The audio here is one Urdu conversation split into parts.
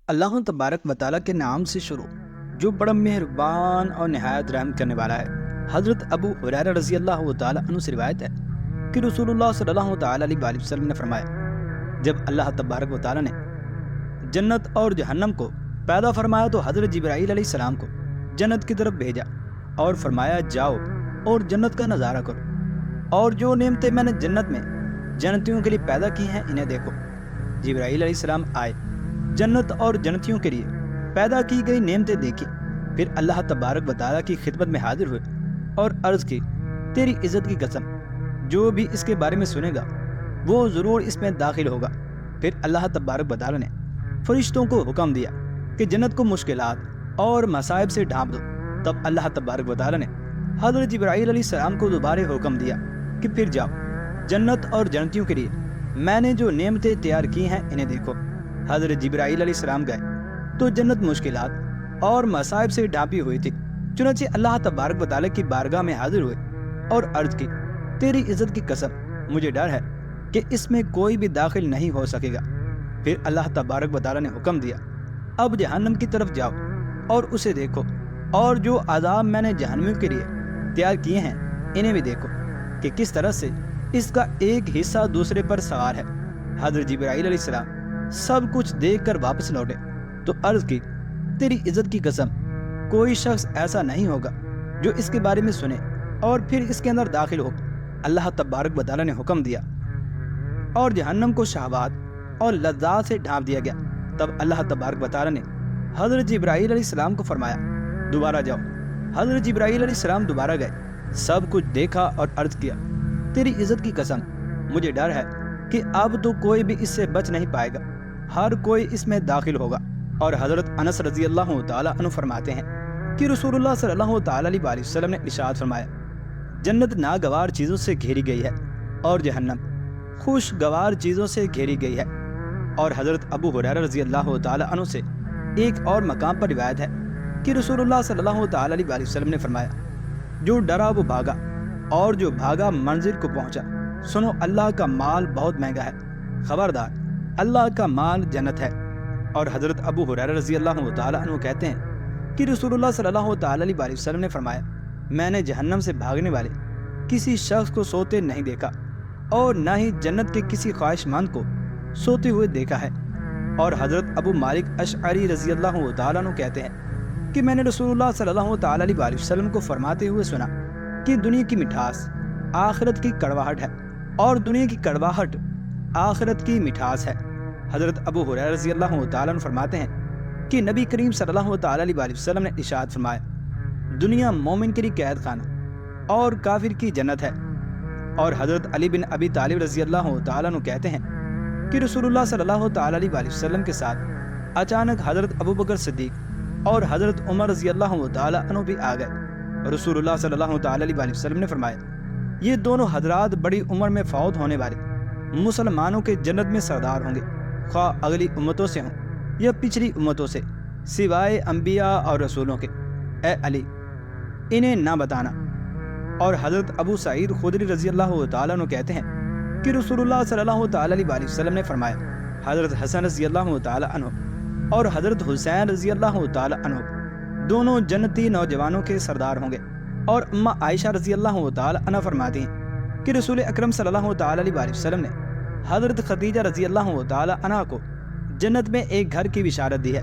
اللہ تبارک و تعالیٰ کے نام سے شروع جو بڑا مہربان اور نہایت رحم کرنے والا ہے۔ حضرت ابو ہریرہ رضی اللہ تعالیٰ عنہ سے روایت ہے کہ رسول اللہ صلی اللہ تعالیٰ علیہ وآلہ وسلم نے فرمایا، جب اللہ تبارک و تعالیٰ نے جنت اور جہنم کو پیدا فرمایا تو حضرت جبرائیل علیہ السلام کو جنت کی طرف بھیجا اور فرمایا، جاؤ اور جنت کا نظارہ کرو، اور جو نعمتیں میں نے جنت میں جنتیوں کے لیے پیدا کی ہیں انہیں دیکھو۔ جبرائیل علیہ السلام آئے، جنت اور جنتیوں کے لیے پیدا کی گئی نعمتیں دیکھی، پھر اللہ تبارک و تعالیٰ کی خدمت میں حاضر ہوئے اور عرض کی، تیری عزت کی قسم، جو بھی اس کے بارے میں سنے گا وہ ضرور اس میں داخل ہوگا۔ پھر اللہ تبارک و تعالیٰ نے فرشتوں کو حکم دیا کہ جنت کو مشکلات اور مصائب سے ڈھانپ دو۔ تب اللہ تبارک و تعالیٰ نے حضرت جبرائیل علیہ السلام کو دوبارہ حکم دیا کہ پھر جاؤ، جنت اور جنتیوں کے لیے میں نے جو نعمتیں تیار کی ہیں انہیں دیکھو۔ حضرت جبرائیل علیہ السلام گئے تو جنت مشکلات اور مصائب سے ڈھانپی ہوئی تھی، چنانچہ اللہ تبارک و تعالیٰ کی بارگاہ میں حاضر ہوئے اور عرض کی، تیری عزت کی قسم، مجھے ڈر ہے کہ اس میں کوئی بھی داخل نہیں ہو سکے گا۔ پھر اللہ تبارک و تعالیٰ نے حکم دیا، اب جہنم کی طرف جاؤ اور اسے دیکھو، اور جو عذاب میں نے جہنمیوں کے لیے تیار کیے ہیں انہیں بھی دیکھو کہ کس طرح سے اس کا ایک حصہ دوسرے پر سوار ہے۔ حضرت جبرائیل علیہ السلام سب کچھ دیکھ کر واپس لوٹے تو عرض کی، تیری عزت کی قسم، کوئی شخص ایسا نہیں ہوگا جو اس کے بارے میں سنے اور پھر اس کے اندر داخل ہو۔ اللہ تبارک و تعالیٰ نے حکم دیا اور جہنم کو شہوات اور لذات سے ڈھانپ دیا گیا۔ تب اللہ تبارک و تعالیٰ نے حضرت جبرائیل علیہ السلام کو فرمایا، دوبارہ جاؤ۔ حضرت جبرائیل علیہ السلام دوبارہ گئے، سب کچھ دیکھا اور عرض کیا، تیری عزت کی قسم، مجھے ڈر ہے کہ اب تو کوئی بھی اس سے بچ نہیں پائے گا، ہر کوئی اس میں داخل ہوگا۔ اور حضرت انس رضی اللہ تعالیٰ عنہ فرماتے ہیں کہ رسول اللہ صلی اللہ تعالیٰ علیہ وآلہ وسلم نے ارشاد فرمایا، جنت ناگوار چیزوں سے گھیری گئی ہے اور جہنم خوشگوار چیزوں سے گھیری گئی ہے۔ اور حضرت ابو ہریرہ رضی اللہ تعالیٰ عنہ سے ایک اور مقام پر روایت ہے کہ رسول اللہ صلی اللہ تعالیٰ علیہ وآلہ وسلم نے فرمایا، جو ڈرا وہ بھاگا اور جو بھاگا منزل کو پہنچا۔ سنو، اللہ کا مال بہت مہنگا ہے، خبردار، اللہ کا مال جنت ہے۔ اور حضرت ابو ہریرہ رضی اللہ تعالیٰ عنہ کہتے ہیں کہ رسول اللہ صلی اللہ تعالیٰ علیہ وآلہ وسلم نے فرمایا، میں نے جہنم سے بھاگنے والے کسی شخص کو سوتے نہیں دیکھا اور نہ ہی جنت کے کسی خواہش مند کو سوتے ہوئے دیکھا ہے۔ اور حضرت ابو مالک اشعری رضی اللہ تعالیٰ عنہ کہتے ہیں کہ میں نے رسول اللہ صلی اللہ تعالیٰ علیہ وآلہ وسلم کو فرماتے ہوئے سنا کہ دنیا کی مٹھاس آخرت کی کڑواہٹ ہے اور دنیا کی کڑواہٹ آخرت کی مٹھاس ہے۔ حضرت ابو ہریرہ رضی اللہ تعالیٰ عنہ فرماتے ہیں کہ نبی کریم صلی اللہ تعالیٰ علیہ وآلہ وسلم نے ارشاد فرمایا، دنیا مومن کے لیے قید خانہ اور کافر کی جنت ہے۔ اور حضرت علی بن ابی طالب رضی اللہ تعالیٰ عنہ کہتے ہیں کہ رسول اللہ صلی اللہ تعالیٰ علیہ وآلہ وسلم کے ساتھ اچانک حضرت ابو بکر صدیق اور حضرت عمر رضی اللہ تعالیٰ عنہ بھی آ گئے۔ رسول اللہ صلی اللہ تعالیٰ علیہ وآلہ وسلم نے فرمایا، یہ دونوں حضرات بڑی عمر میں فوت ہونے والے مسلمانوں کے جنت میں سردار ہوں گے، خواہ اگلی امتوں سے ہوں یا پچھلی امتوں سے، سوائے انبیاء اور رسولوں کے۔ اے علی، انہیں نہ بتانا۔ اور حضرت ابو سعید خدری رضی اللہ تعالیٰ عنہ کہتے ہیں کہ رسول اللہ صلی اللہ تعالیٰ علیہ وآلہ وسلم نے فرمایا، حضرت حسن رضی اللہ تعالیٰ عنہ اور حضرت حسین رضی اللہ تعالیٰ عنہ دونوں جنتی نوجوانوں کے سردار ہوں گے۔ اور اماں عائشہ رضی اللہ تعالیٰ عنہ فرماتی ہیں کہ رسول اکرم صلی اللہ تعالیٰ علیہ وآلہ وسلم نے حضرت خدیجہ رضی اللہ تعالیٰ عنہ کو جنت میں ایک گھر کی بشارت دی ہے۔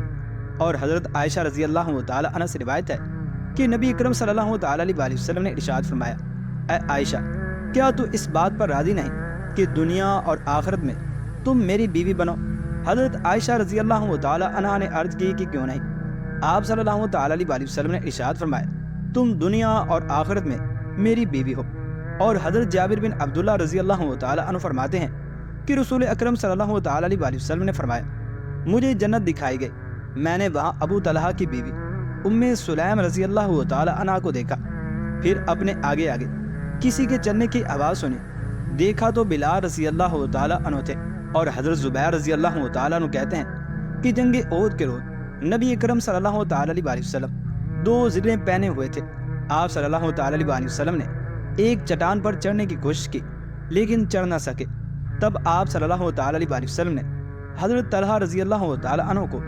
اور حضرت عائشہ رضی اللہ تعالیٰ عنہ سے روایت ہے کہ نبی اکرم صلی اللہ تعالیٰ علیہ وآلہ وسلم نے ارشاد فرمایا، اے عائشہ، کیا تو اس بات پر راضی نہیں کہ دنیا اور آخرت میں تم میری بیوی بنو؟ حضرت عائشہ رضی اللہ تعالیٰ عنہ نے عرض کی کہ کیوں نہیں؟ آپ صلی اللہ تعالیٰ علیہ وآلہ وسلم نے ارشاد فرمایا، تم دنیا اور آخرت میں میری بیوی ہو۔ اور حضرت جابر بن عبداللہ رضی اللہ تعالیٰ عنہ فرماتے ہیں کہ رسول اکرم صلی اللہ تعالیٰ علیہ وآلہ وسلم نے فرمایا، مجھے جنت دکھائی گئی، میں نے وہاں ابو طلحہ کی بیوی ام سلیم رضی اللہ تعالیٰ عنہ کو دیکھا، پھر اپنے آگے آگے کسی کے چلنے کی آواز سنی، دیکھا تو بلال رضی اللہ تعالیٰ عنہ تھے۔ اور حضرت زبیر رضی اللہ تعالیٰ عنہ کہتے ہیں کہ جنگ احد کے روز نبی اکرم صلی اللہ تعالیٰ علیہ وآلہ وسلم دو زریں پہنے ہوئے تھے۔ آپ صلی اللہ تعالیٰ علیہ وآلہ وسلم نے ایک چٹان پر چڑھنے کی کوشش کی لیکن چڑھ نہ سکے۔ تب آپ صلی اللہ تعالیٰ علیہ وآلہ وسلم نے حضرت طلحہ رضی اللہ تعالیٰ عنہ کو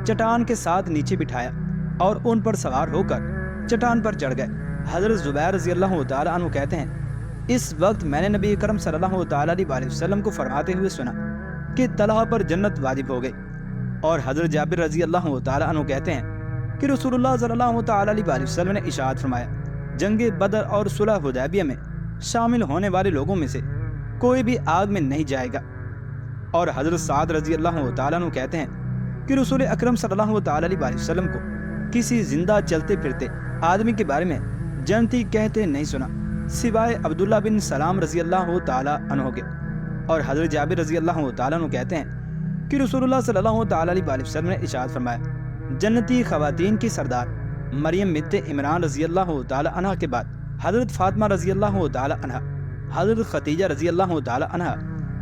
چٹان کے ساتھ نیچے بٹھایا اور ان پر سوار ہو کر چٹان پر چڑھ گئے۔ حضرت زبیر رضی اللہ تعالیٰ عنہ کہتے ہیں اس وقت میں نے نبی اکرم صلی اللہ تعالیٰ علیہ وسلم کو فرماتے ہوئے سنا کہ طلحہ پر جنت واجب ہو گئی۔ اور حضرت جابر رضی اللہ تعالیٰ عنہ کہتے ہیں کہ رسول اللہ صلی اللہ تعالیٰ علیہ وسلم نے ارشاد فرمایا جنگ بدر اور صلح حدیبیہ میں شامل ہونے والے لوگوں میں سے کوئی بھی آگ میں نہیں جائے گا۔ اور حضرت سعد رضی اللہ تعالیٰ عنہ کہتے ہیں کہ رسول اکرم صلی اللہ تعالیٰ علیہ وسلم کو کسی زندہ چلتے پھرتے آدمی کے بارے میں جنتی کہتے نہیں سنا سوائے عبداللہ بن سلام رضی اللہ تعالیٰ عنہ کے۔ اور حضرت جابر رضی اللہ تعالیٰ عنہ کہتے ہیں کہ رسول اللہ صلی اللہ تعالیٰ علیہ وسلم نے ارشاد فرمایا جنتی خواتین کی سردار مریم بنت عمران رضی اللہ تعالیٰ عنہ کے بعد حضرت فاطمہ رضی اللہ تعالیٰ عنہ، حضرت ختیجہ رضی اللہ تعالیٰ عنہ،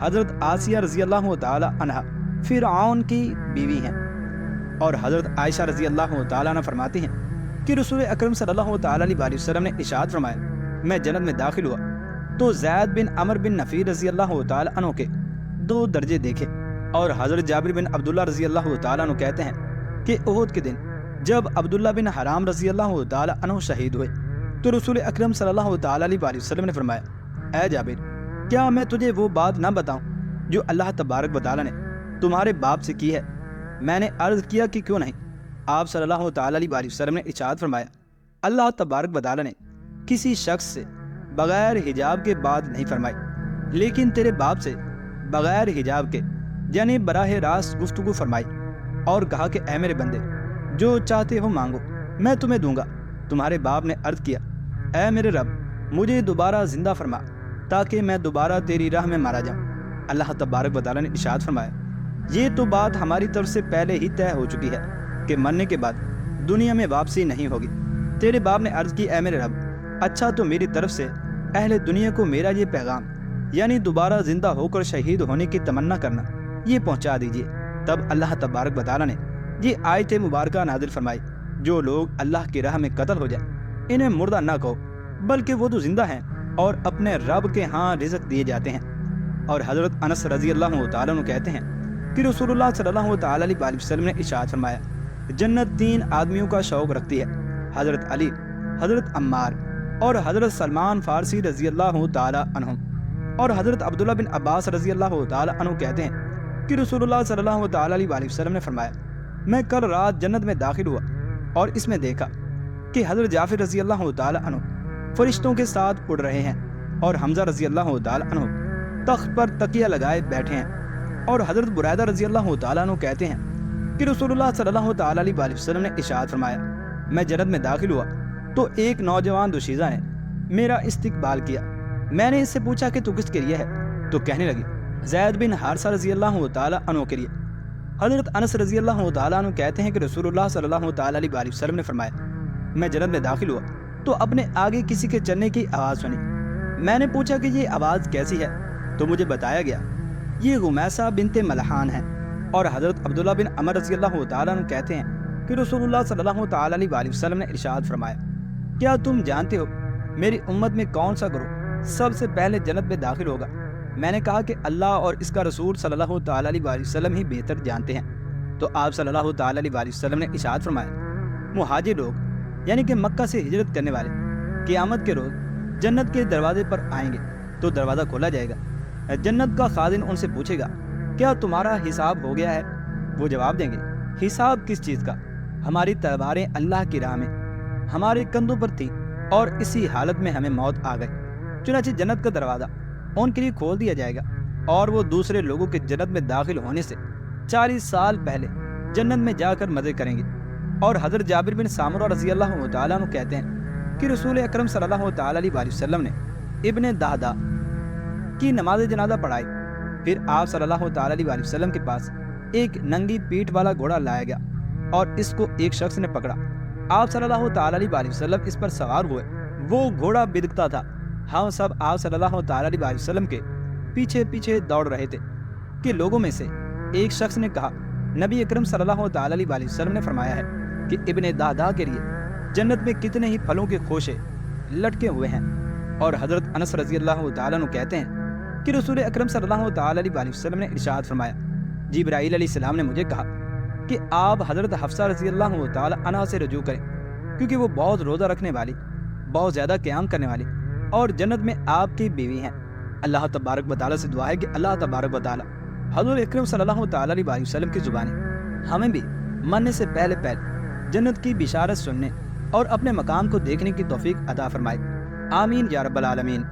حضرت آسیہ رضی اللہ تعالیٰ عنہ فرعون کی بیوی ہیں۔ اور حضرت عائشہ رضی اللہ تعالیٰ عنہ فرماتی ہیں کہ رسول اکرم صلی اللہ تعالیٰ علیہ وسلم نے ارشاد فرمایا میں جنت میں داخل ہوا تو زید بن عمر بن نفیر رضی اللہ تعالیٰ عنہ کے 2 درجے دیکھے۔ اور حضرت جابر بن عبداللہ رضی اللہ تعالیٰ عنہ کہتے ہیں کہ احد کے دن جب عبداللہ بن حرام رضی اللہ تعالیٰ عنہ شہید ہوئے تو رسول اکرم صلی اللہ تعالیٰ علیہ وسلم نے فرمایا اے جابر کیا میں تجھے وہ بات نہ بتاؤں جو اللہ تبارک و تعالیٰ نے تمہارے باپ سے کی ہے؟ میں نے عرض کیا کہ کیوں نہیں؟ آپ صلی اللہ تعالیٰ علیہ وسلم نے ارشاد فرمایا اللہ تبارک و تعالیٰ نے کسی شخص سے بغیر حجاب کے بات نہیں فرمائی، لیکن تیرے باپ سے بغیر حجاب کے یعنی براہ راست گفتگو فرمائی اور کہا کہ اے میرے بندے جو چاہتے ہو مانگو میں تمہیں دوں گا۔ تمہارے باپ نے عرض کیا اے میرے رب مجھے دوبارہ زندہ فرما تاکہ میں دوبارہ تیری راہ میں مارا جاؤں۔ اللہ تبارک و تعالیٰ نے ارشاد فرمایا یہ تو بات ہماری طرف سے پہلے ہی طے ہو چکی ہے کہ مرنے کے بعد دنیا میں واپسی نہیں ہوگی۔ تیرے باپ نے عرض کی اے میرے رب اچھا تو میری طرف سے اہل دنیا کو میرا یہ پیغام یعنی دوبارہ زندہ ہو کر شہید ہونے کی تمنا کرنا یہ پہنچا دیجیے۔ تب اللہ تبارک و تعالیٰ نے یہ آیت مبارکہ نازل فرمائی جو لوگ اللہ کی راہ میں قتل ہو جائیں انہیں مردہ نہ کہو بلکہ وہ تو زندہ ہیں اور اپنے رب کے ہاں رزق دیے جاتے ہیں۔ اور حضرت انس رضی اللہ تعالیٰ عنہ کہتے ہیں کہ رسول اللہ صلی اللہ تعالیٰ علیہ وسلم نے ارشاد فرمایا جنت 3 آدمیوں کا شوق رکھتی ہے حضرت علی، حضرت عمار اور حضرت سلمان فارسی رضی اللہ تعالیٰ عنہ۔ اور حضرت عبداللہ بن عباس رضی اللہ تعالیٰ عنہ کہتے ہیں کہ رسول اللہ صلی اللہ تعالیٰ علیہ وسلم نے فرمایا میں کل رات جنت میں داخل ہوا اور اس میں دیکھا کہ حضرت جعفر رضی اللہ تعالیٰ عنہ فرشتوں کے ساتھ اڑ رہے ہیں اور حمزہ رضی اللہ تعالیٰ عنہ تخت پر تکیہ لگائے بیٹھے ہیں۔ اور حضرت بریدہ رضی اللہ تعالیٰ عنہ کہتے ہیں کہ رسول اللہ صلی اللہ تعالیٰ علیہ وسلم نے ارشاد فرمایا میں جنت میں داخل ہوا تو ایک نوجوان دوشیزہ نے میرا استقبال کیا۔ میں نے اس سے پوچھا کہ تو کس کے لیے ہے؟ تو کہنے لگی زید بن حارثہ رضی اللہ تعالیٰ عنہ کے لیے۔ حضرت انس رضی اللہ تعالیٰ عنہ کہتے ہیں کہ رسول اللہ صلی اللہ تعالیٰ علیہ وسلم نے فرمایا میں جنت میں داخل ہوا تو اپنے آگے کسی کے چلنے کی آواز سنی۔ میں نے پوچھا کہ یہ آواز کیسی ہے تو مجھے بتایا گیا یہ غمیسہ بنت ملحان ہے۔ اور حضرت عبداللہ بن عمر رضی اللہ تعالیٰ عنہ کہتے ہیں کہ رسول اللہ صلی اللہ تعالیٰ علیہ وسلم نے ارشاد فرمایا کیا تم جانتے ہو میری امت میں کون سا گروہ سب سے پہلے جنت میں داخل ہوگا؟ میں نے کہا کہ اللہ اور اس کا رسول صلی اللہ تعالیٰ علیہ وسلم ہی بہتر جانتے ہیں۔ تو آپ صلی اللہ تعالیٰ علیہ وسلم نے ارشاد فرمایا مہاجر لوگ یعنی کہ مکہ سے ہجرت کرنے والے قیامت کے روز جنت کے دروازے پر آئیں گے تو دروازہ کھولا جائے گا۔ جنت کا خازن ان سے پوچھے گا کیا تمہارا حساب ہو گیا ہے؟ وہ جواب دیں گے حساب کس چیز کا؟ ہماری تلواریں اللہ کی راہ میں ہمارے کندھوں پر تھی اور اسی حالت میں ہمیں موت آ گئی۔ چنانچہ جنت کا دروازہ ان کے لیے کھول دیا جائے گا اور وہ دوسرے لوگوں کے جنت میں داخل ہونے سے 40 سال پہلے جنت میں جا کر مزے کریں گے۔ اور حضرت جابر بن سامرہ رضی اللہ تعالیٰ عنہ کہتے ہیں کہ رسول اکرم صلی اللہ تعالیٰ علیہ وسلم نے ابن دہدہ کی نماز جنازہ پڑھائی۔ پھر آپ صلی اللہ تعالیٰ علیہ وسلم کے پاس ایک ننگی پیٹھ والا گھوڑا لایا گیا اور اس کو ایک شخص نے پکڑا۔ آپ صلی اللہ تعالیٰ علیہ وسلم اس پر سوار ہوئے۔ وہ گھوڑا بدکتا تھا۔ ہم سب آپ صلی اللہ تعالیٰ علیہ وسلم کے پیچھے پیچھے دوڑ رہے تھے کہ لوگوں میں سے ایک شخص نے کہا نبی اکرم صلی اللہ تعالیٰ علیہ وسلم نے فرمایا ہے کہ ابن دہدہ کے لیے جنت میں کتنے ہی پھلوں کے خوشے لٹکے ہوئے ہیں۔ اور حضرت انس رضی اللہ تعالیٰ عنہ کہتے ہیں کہ رسول اکرم صلی اللہ تعالیٰ علیہ وسلم نے ارشاد فرمایا جبرائیل علیہ السلام نے مجھے کہا کہ آپ حضرت حفصہ رضی اللہ تعالی عنہ سے رجوع کریں، کیونکہ وہ بہت روزہ رکھنے والی، بہت زیادہ قیام کرنے والی اور جنت میں آپ کی بیوی ہیں۔ اللہ تبارک و تعالیٰ سے دعا ہے کہ اللہ تبارک و تعالیٰ حضور اکرم صلی اللہ تعالیٰ علیہ وسلم کی زبانیں ہمیں بھی مرنے سے پہلے جنت کی بشارت سننے اور اپنے مقام کو دیکھنے کی توفیق عطا فرمائے۔ آمین یا رب العالمین۔